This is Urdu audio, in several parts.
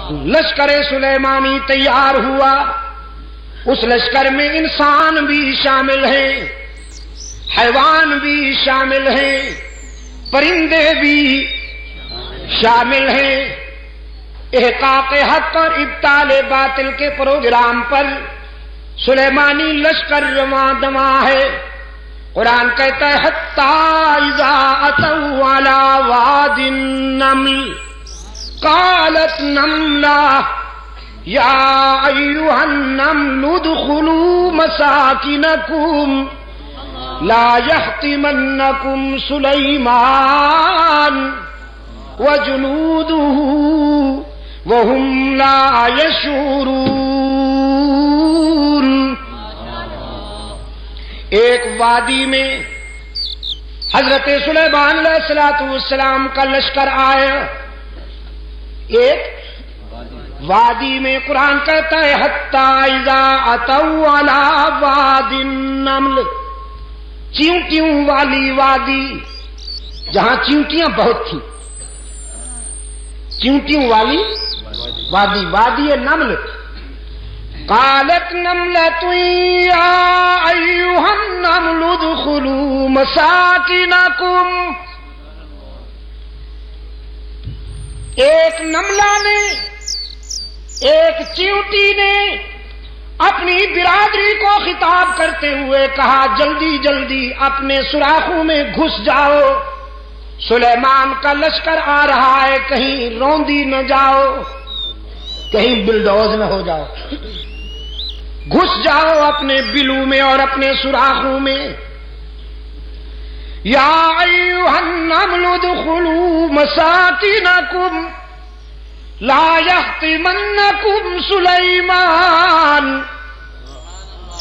لشکر سلیمانی تیار ہوا. اس لشکر میں انسان بھی شامل ہیں، حیوان بھی شامل ہیں، پرندے بھی شامل ہیں. احقاق حق اور ابطال باطل کے پروگرام پر سلیمانی لشکر رواں دواں ہے. قرآن کہتا ہے حتی اذا اتوا علی واد النمل قالت نملہ یا ایھا النمل ادخلوا مساکنکم لا یحطمنکم سلیمان وجنودہ وهم لا يشعرون. ایک وادی میں حضرت سلیمان علیہ السلام کا لشکر آیا. ایک وادی میں قرآن کہتا ہے حتی اذا اتوا علی واد النمل، چیونٹیوں والی وادی، جہاں چیونٹیاں بہت تھیں. چیونٹیوں والی وادی، وادی نمل. قالت نملۃ یا ایھا النمل ادخلوا مساکنکم. ایک نملہ نے، ایک چیونٹی نے اپنی برادری کو خطاب کرتے ہوئے کہا جلدی جلدی اپنے سوراخوں میں گھس جاؤ، سلیمان کا لشکر آ رہا ہے، کہیں روندی نہ جاؤ، کہیں بلڈوز نہ ہو جاؤ. گھس جاؤ اپنے بلوں میں اور اپنے سوراخوں میں. یا ایھا النمل ادخلوا مساکنکم لا یحطمنکم سلیمان.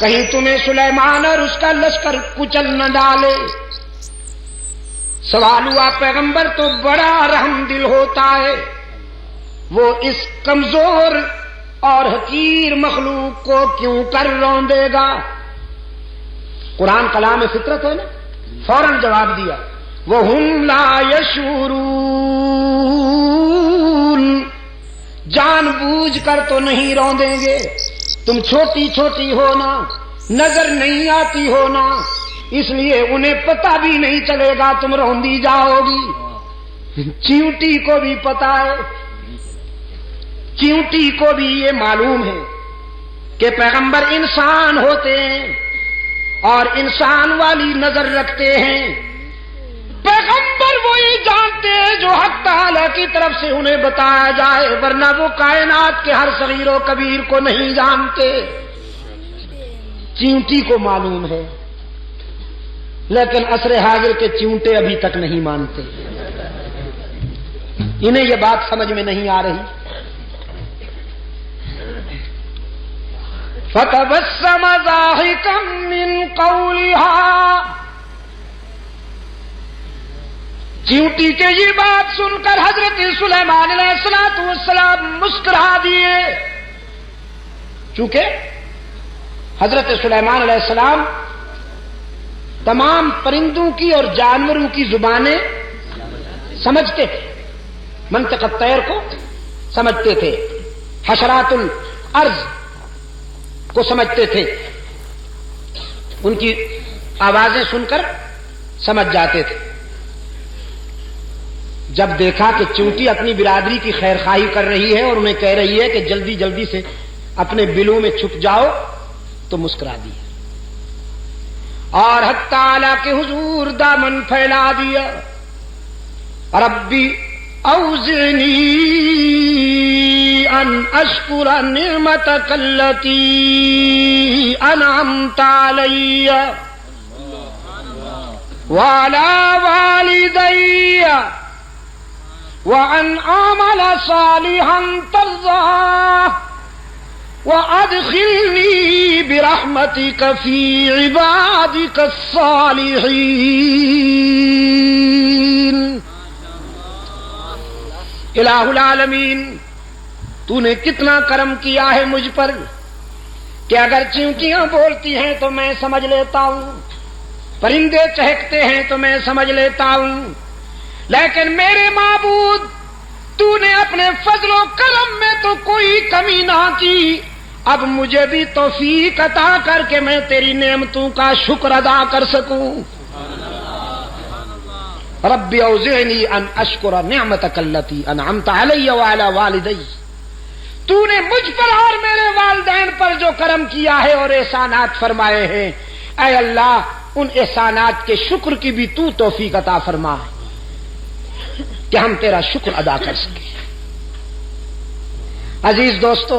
کہیں تمہیں سلیمان اور اس کا لشکر کچل نہ ڈالے. سوال ہوا پیغمبر تو بڑا رحم دل ہوتا ہے، وہ اس کمزور اور حقیر مخلوق کو کیوں کر روندے گا؟ قرآن کلام فطرت ہے نا، فوراً جواب دیا وَهُمْ لَا يَشْعُرُونَ. جان بوجھ کر تو نہیں روندیں گے. تم چھوٹی چھوٹی ہونا، نظر نہیں آتی ہونا، اس لیے انہیں پتہ بھی نہیں چلے گا تم روندی جاؤ گی. چیونٹی کو بھی پتا ہے، چیونٹی کو بھی یہ معلوم ہے کہ پیغمبر انسان ہوتے ہیں اور انسان والی نظر رکھتے ہیں. پیغمبر وہی جانتے ہیں جو حق تعالی کی طرف سے انہیں بتایا جائے، ورنہ وہ کائنات کے ہر صغیر و کبیر کو نہیں جانتے. چیونٹی کو معلوم ہے، لیکن عصر حاضر کے چیونٹے ابھی تک نہیں مانتے. انہیں یہ بات سمجھ میں نہیں آ رہی. فَتَبَسَّمَ ضَاحِكًا مِّن قَوْلِهَا. چیونٹی کے یہ بات سن کر حضرت سلیمان علیہ السلام مسکرا دیے. چونکہ حضرت سلیمان علیہ السلام تمام پرندوں کی اور جانوروں کی زبانیں سمجھتے تھے، منطق الطیر کو سمجھتے تھے، حشرات الارض کو سمجھتے تھے، ان کی آوازیں سن کر سمجھ جاتے تھے. جب دیکھا کہ چونٹی اپنی برادری کی خیر خواہی کر رہی ہے اور انہیں کہہ رہی ہے کہ جلدی جلدی سے اپنے بلوں میں چھپ جاؤ، تو مسکرا دی اور حق تعالی کے حضور دامن پھیلا دیا. ربی اوزعنی ان اشکر نعمتک التی انعمت علی وعلی والدی وان اعمل صالحا ترضاه وَأَدْخِلْنِي بِرَحْمَتِكَ فِي عِبَادِكَ الصَّالِحِينَ. الہ العالمین، تو نے کتنا کرم کیا ہے مجھ پر کہ اگر چیونٹیاں بولتی ہیں تو میں سمجھ لیتا ہوں، پرندے چہکتے ہیں تو میں سمجھ لیتا ہوں، لیکن میرے معبود تو نے اپنے فضل و کرم میں تو کوئی کمی نہ کی، اب مجھے بھی توفیق عطا کر کے میں تیری نعمتوں کا شکر ادا کر سکوں۔ رب اوزعنی ان اشکر نعمتک التی انعمت علی وعلی والدی، تو نے مجھ پر اور میرے والدین پر جو کرم کیا ہے اور احسانات فرمائے ہیں، اے اللہ ان احسانات کے شکر کی بھی تو توفیق عطا فرما کہ ہم تیرا شکر ادا کر سکیں۔ عزیز دوستو،